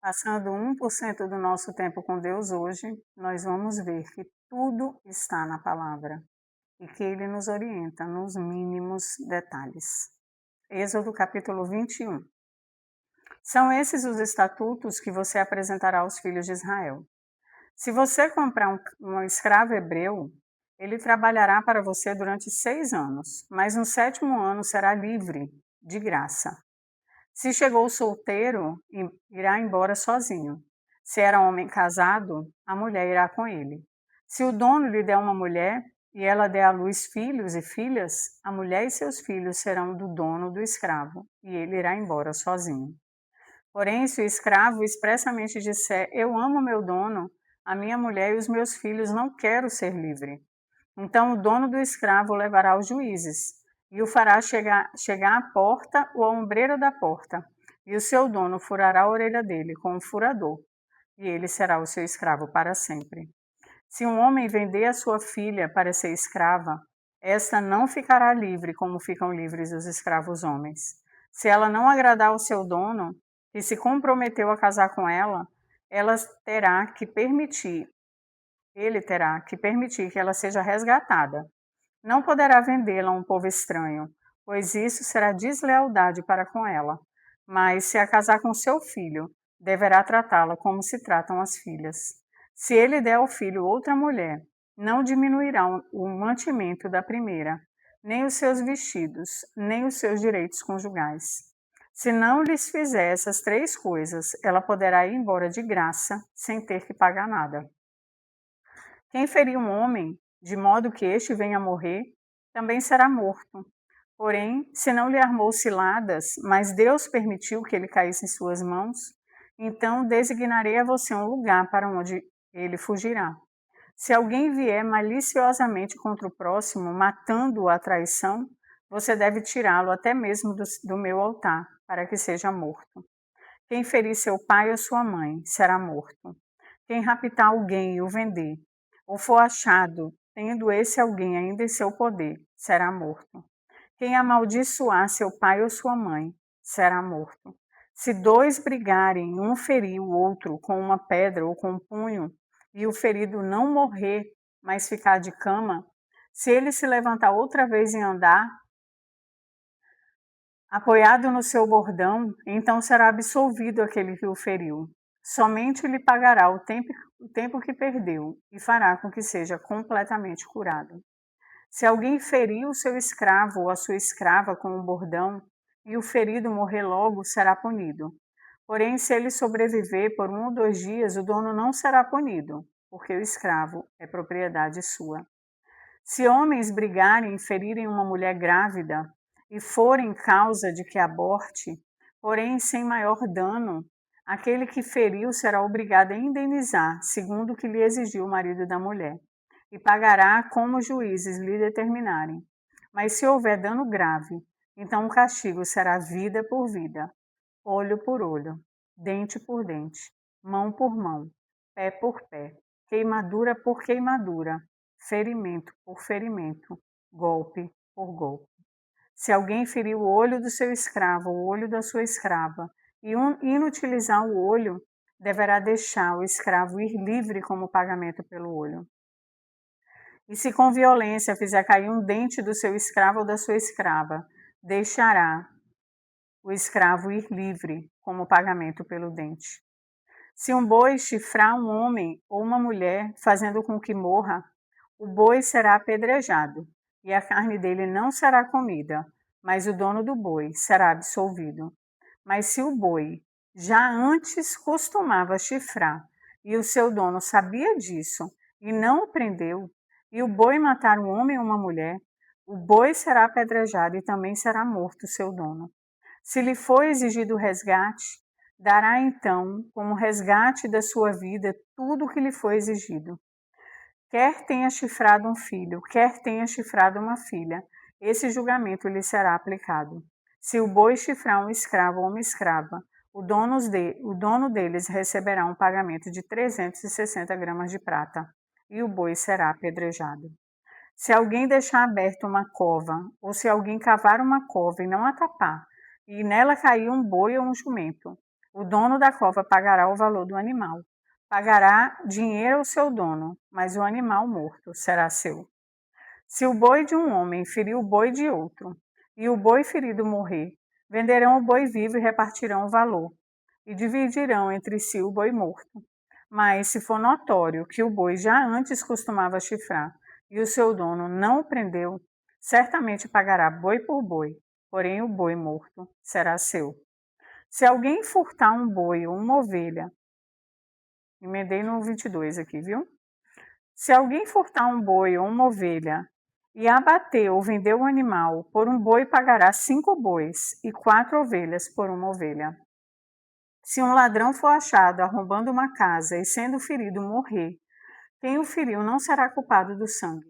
Passando 1% do nosso tempo com Deus hoje, nós vamos ver que tudo está na palavra e que Ele nos orienta nos mínimos detalhes. Êxodo capítulo 21. São esses os estatutos que você apresentará aos filhos de Israel. Se você comprar um escravo hebreu, ele trabalhará para você durante 6 anos, mas no 7º ano será livre, de graça. Se chegou solteiro, irá embora sozinho. Se era homem casado, a mulher irá com ele. Se o dono lhe der uma mulher e ela der à luz filhos e filhas, a mulher e seus filhos serão do dono do escravo, e ele irá embora sozinho. Porém, se o escravo expressamente disser: eu amo meu dono, a minha mulher e os meus filhos, não quero ser livre. Então o dono do escravo o levará aos juízes e o fará chegar à porta ou à ombreira da porta, e o seu dono furará a orelha dele com um furador, e ele será o seu escravo para sempre. Se um homem vender a sua filha para ser escrava, esta não ficará livre como ficam livres os escravos homens. Se ela não agradar ao seu dono, que se comprometeu a casar com ela, ele terá que permitir que ela seja resgatada. Não poderá vendê-la a um povo estranho, pois isso será deslealdade para com ela. Mas se a casar com seu filho, deverá tratá-la como se tratam as filhas. Se ele der ao filho outra mulher, não diminuirá o mantimento da primeira, nem os seus vestidos, nem os seus direitos conjugais. Se não lhes fizer essas 3 coisas, ela poderá ir embora de graça, sem ter que pagar nada. Quem ferir um homem, de modo que este venha a morrer, também será morto. Porém, se não lhe armou ciladas, mas Deus permitiu que ele caísse em suas mãos, então designarei a você um lugar para onde ele fugirá. Se alguém vier maliciosamente contra o próximo, matando-o à traição, você deve tirá-lo até mesmo do meu altar, para que seja morto. Quem ferir seu pai ou sua mãe será morto. Quem raptar alguém e o vender, ou for achado, tendo esse alguém ainda em seu poder, será morto. Quem amaldiçoar seu pai ou sua mãe, será morto. Se 2 brigarem, um ferir o outro com uma pedra ou com um punho, e o ferido não morrer, mas ficar de cama, se ele se levantar outra vez e andar, apoiado no seu bordão, então será absolvido aquele que o feriu. Somente lhe pagará o tempo que perdeu e fará com que seja completamente curado. Se alguém ferir o seu escravo ou a sua escrava com um bordão, e o ferido morrer logo, será punido. Porém, se ele sobreviver por 1 ou 2 dias, o dono não será punido, porque o escravo é propriedade sua. Se homens brigarem e ferirem uma mulher grávida, e forem causa de que aborte, porém sem maior dano, aquele que feriu será obrigado a indenizar, segundo o que lhe exigiu o marido da mulher, e pagará como os juízes lhe determinarem. Mas se houver dano grave, então o castigo será vida por vida, olho por olho, dente por dente, mão por mão, pé por pé, queimadura por queimadura, ferimento por ferimento, golpe por golpe. Se alguém ferir o olho do seu escravo ou o olho da sua escrava e inutilizar o olho, deverá deixar o escravo ir livre como pagamento pelo olho. E se com violência fizer cair um dente do seu escravo ou da sua escrava, deixará o escravo ir livre como pagamento pelo dente. Se um boi chifrar um homem ou uma mulher, fazendo com que morra, o boi será apedrejado, e a carne dele não será comida, mas o dono do boi será absolvido. Mas se o boi já antes costumava chifrar, e o seu dono sabia disso, e não o prendeu, e o boi matar um homem ou uma mulher, o boi será apedrejado e também será morto o seu dono. Se lhe for exigido resgate, dará então, como resgate da sua vida, tudo o que lhe foi exigido. Quer tenha chifrado um filho, quer tenha chifrado uma filha, esse julgamento lhe será aplicado. Se o boi chifrar um escravo ou uma escrava, o dono deles receberá um pagamento de 360 gramas de prata, e o boi será apedrejado. Se alguém deixar aberta uma cova, ou se alguém cavar uma cova e não a tapar, e nela cair um boi ou um jumento, O dono da cova pagará o valor do animal. Pagará dinheiro ao seu dono, mas o animal morto será seu. Se o boi de um homem ferir o boi de outro, e o boi ferido morrer, venderão o boi vivo e repartirão o valor, e dividirão entre si o boi morto. Mas se for notório que o boi já antes costumava chifrar, e o seu dono não o prendeu, certamente pagará boi por boi, porém o boi morto será seu. Se alguém furtar um boi ou uma ovelha, emendei no 22 aqui, viu? Se alguém furtar um boi ou uma ovelha e abater ou vender o animal, por um boi pagará 5 bois e 4 ovelhas por uma ovelha. Se um ladrão for achado arrombando uma casa e sendo ferido morrer, quem o feriu não será culpado do sangue.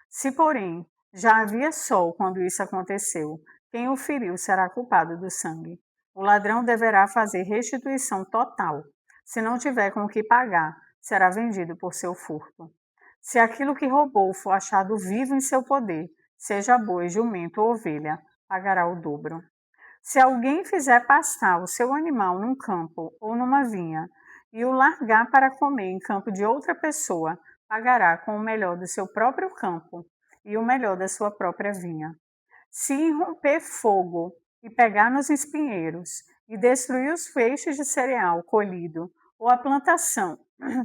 Se, porém, já havia sol quando isso aconteceu, quem o feriu será culpado do sangue. O ladrão deverá fazer restituição total. Se não tiver com o que pagar, será vendido por seu furto. Se aquilo que roubou for achado vivo em seu poder, seja boi, jumento ou ovelha, pagará o dobro. Se alguém fizer pastar o seu animal num campo ou numa vinha e o largar para comer em campo de outra pessoa, pagará com o melhor do seu próprio campo e o melhor da sua própria vinha. Se irromper fogo e pegar nos espinheiros e destruir os feixes de cereal colhido ou a plantação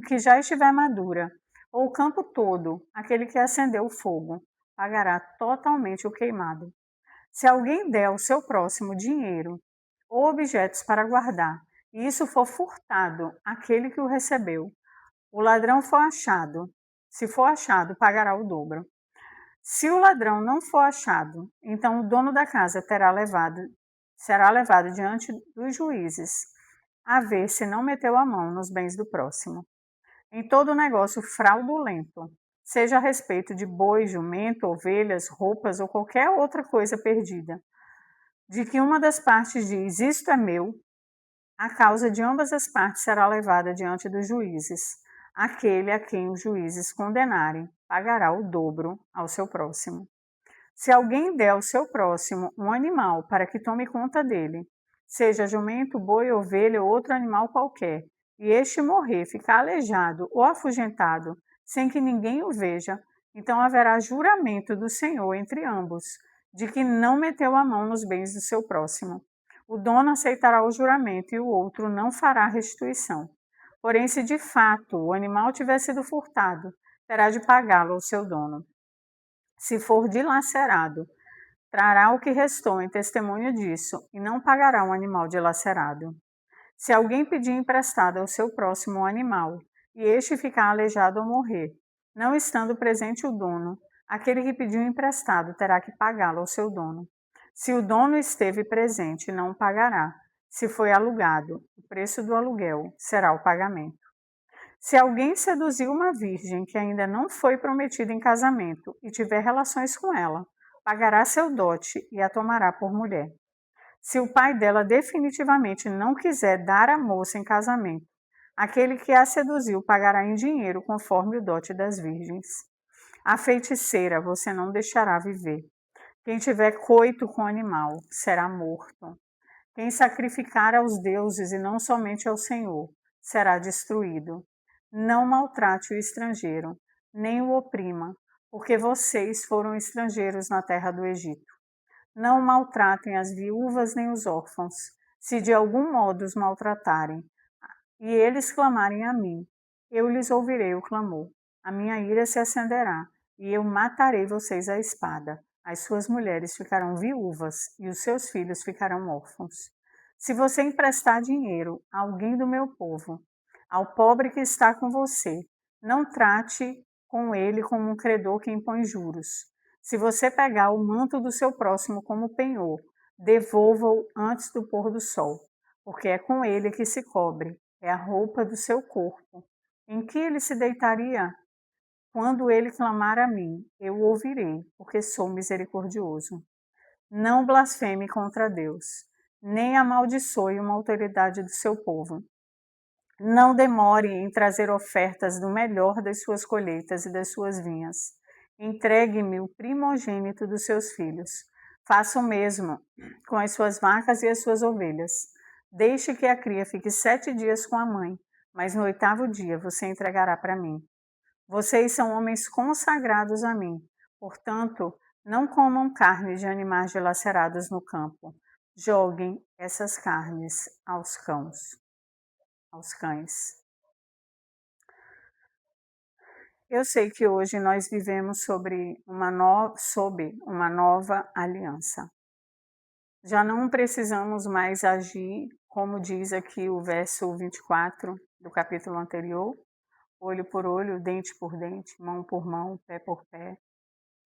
que já estiver madura, ou o campo todo, aquele que acendeu o fogo, pagará totalmente o queimado. Se alguém der ao seu próximo dinheiro ou objetos para guardar, e isso for furtado àquele que o recebeu, o ladrão for achado, se for achado, pagará o dobro. Se o ladrão não for achado, então o dono da casa será levado diante dos juízes, a ver se não meteu a mão nos bens do próximo. Em todo negócio fraudulento, seja a respeito de boi, jumento, ovelhas, roupas ou qualquer outra coisa perdida, de que uma das partes diz, isto é meu, a causa de ambas as partes será levada diante dos juízes. Aquele a quem os juízes condenarem pagará o dobro ao seu próximo. Se alguém der ao seu próximo um animal para que tome conta dele, seja jumento, boi, ovelha ou outro animal qualquer, e este morrer, ficar aleijado ou afugentado, sem que ninguém o veja, então haverá juramento do Senhor entre ambos, de que não meteu a mão nos bens do seu próximo. O dono aceitará o juramento e o outro não fará restituição. Porém, se de fato o animal tiver sido furtado, terá de pagá-lo ao seu dono. Se for dilacerado, trará o que restou em testemunho disso e não pagará um animal dilacerado. Se alguém pedir emprestado ao seu próximo um animal e este ficar aleijado ou morrer, não estando presente o dono, aquele que pediu emprestado terá que pagá-lo ao seu dono. Se o dono esteve presente, não o pagará. Se foi alugado, o preço do aluguel será o pagamento. Se alguém seduziu uma virgem que ainda não foi prometida em casamento e tiver relações com ela, pagará seu dote e a tomará por mulher. Se o pai dela definitivamente não quiser dar a moça em casamento, aquele que a seduziu pagará em dinheiro conforme o dote das virgens. A feiticeira você não deixará viver. Quem tiver coito com animal será morto. Quem sacrificar aos deuses e não somente ao Senhor será destruído. Não maltrate o estrangeiro, nem o oprima, porque vocês foram estrangeiros na terra do Egito. Não maltratem as viúvas nem os órfãos, se de algum modo os maltratarem, e eles clamarem a mim, eu lhes ouvirei o clamor. A minha ira se acenderá, e eu matarei vocês à espada. As suas mulheres ficarão viúvas, e os seus filhos ficarão órfãos. Se você emprestar dinheiro a alguém do meu povo, ao pobre que está com você, não trate com ele como um credor que impõe juros. Se você pegar o manto do seu próximo como penhor, devolva-o antes do pôr do sol, porque é com ele que se cobre, é a roupa do seu corpo. Em que ele se deitaria? Quando ele clamar a mim, eu o ouvirei, porque sou misericordioso. Não blasfeme contra Deus, nem amaldiçoe uma autoridade do seu povo. Não demore em trazer ofertas do melhor das suas colheitas e das suas vinhas. Entregue-me o primogênito dos seus filhos. Faça o mesmo com as suas vacas e as suas ovelhas. Deixe que a cria fique 7 dias com a mãe, mas no 8º dia você entregará para mim. Vocês são homens consagrados a mim, portanto, não comam carne de animais dilacerados no campo. Joguem essas carnes aos cães. Eu sei que hoje nós vivemos sob uma nova aliança. Já não precisamos mais agir, como diz aqui o verso 24 do capítulo anterior, olho por olho, dente por dente, mão por mão, pé por pé,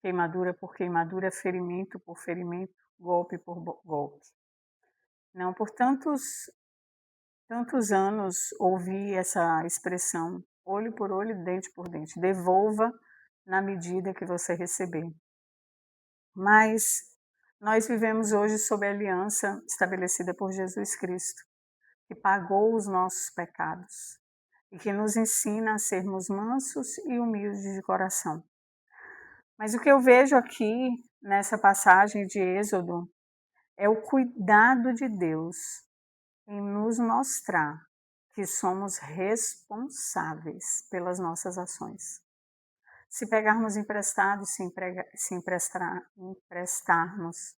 queimadura por queimadura, ferimento por ferimento, golpe por golpe. Não, por tantos anos ouvi essa expressão, olho por olho, dente por dente, devolva na medida que você receber. Mas nós vivemos hoje sob a aliança estabelecida por Jesus Cristo, que pagou os nossos pecados e que nos ensina a sermos mansos e humildes de coração. Mas o que eu vejo aqui nessa passagem de Êxodo é o cuidado de Deus em nos mostrar que somos responsáveis pelas nossas ações. Se pegarmos emprestado, se emprestarmos,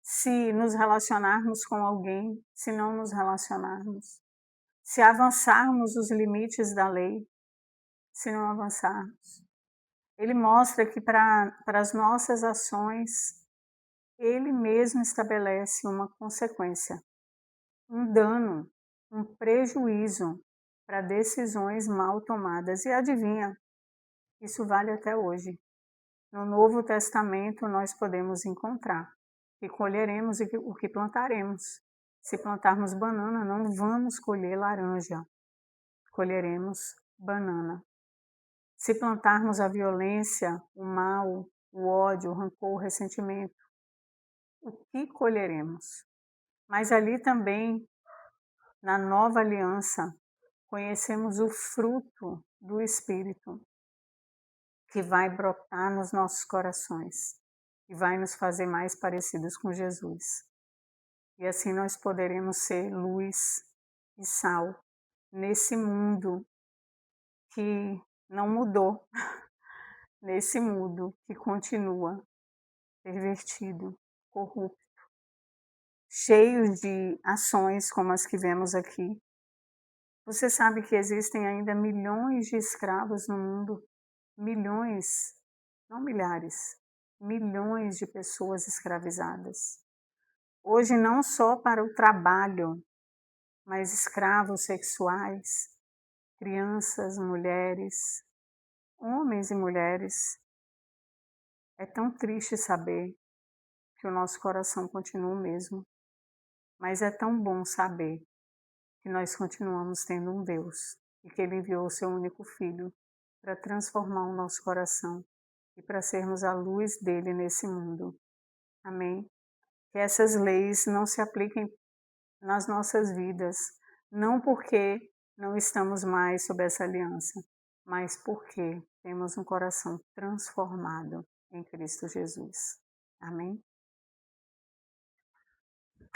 se nos relacionarmos com alguém, se não nos relacionarmos, se avançarmos os limites da lei, se não avançarmos. Ele mostra que para as nossas ações, ele mesmo estabelece uma consequência, um dano, um prejuízo para decisões mal tomadas. E adivinha, isso vale até hoje. No Novo Testamento nós podemos encontrar que colheremos o que plantaremos. Se plantarmos banana, não vamos colher laranja, colheremos banana. Se plantarmos a violência, o mal, o ódio, o rancor, o ressentimento, o que colheremos? Mas ali também, na nova aliança, conhecemos o fruto do Espírito, que vai brotar nos nossos corações e vai nos fazer mais parecidos com Jesus. E assim nós poderemos ser luz e sal nesse mundo que não mudou, nesse mundo que continua pervertido, corrupto, cheio de ações como as que vemos aqui. Você sabe que existem ainda milhões de escravos no mundo? Milhões, não milhares, milhões de pessoas escravizadas. Hoje não só para o trabalho, mas escravos sexuais, crianças, mulheres, homens e mulheres. É tão triste saber que o nosso coração continua o mesmo, mas é tão bom saber que nós continuamos tendo um Deus e que Ele enviou o Seu único Filho para transformar o nosso coração e para sermos a luz dele nesse mundo. Amém? Que essas leis não se apliquem nas nossas vidas, não porque não estamos mais sob essa aliança, mas porque temos um coração transformado em Cristo Jesus. Amém?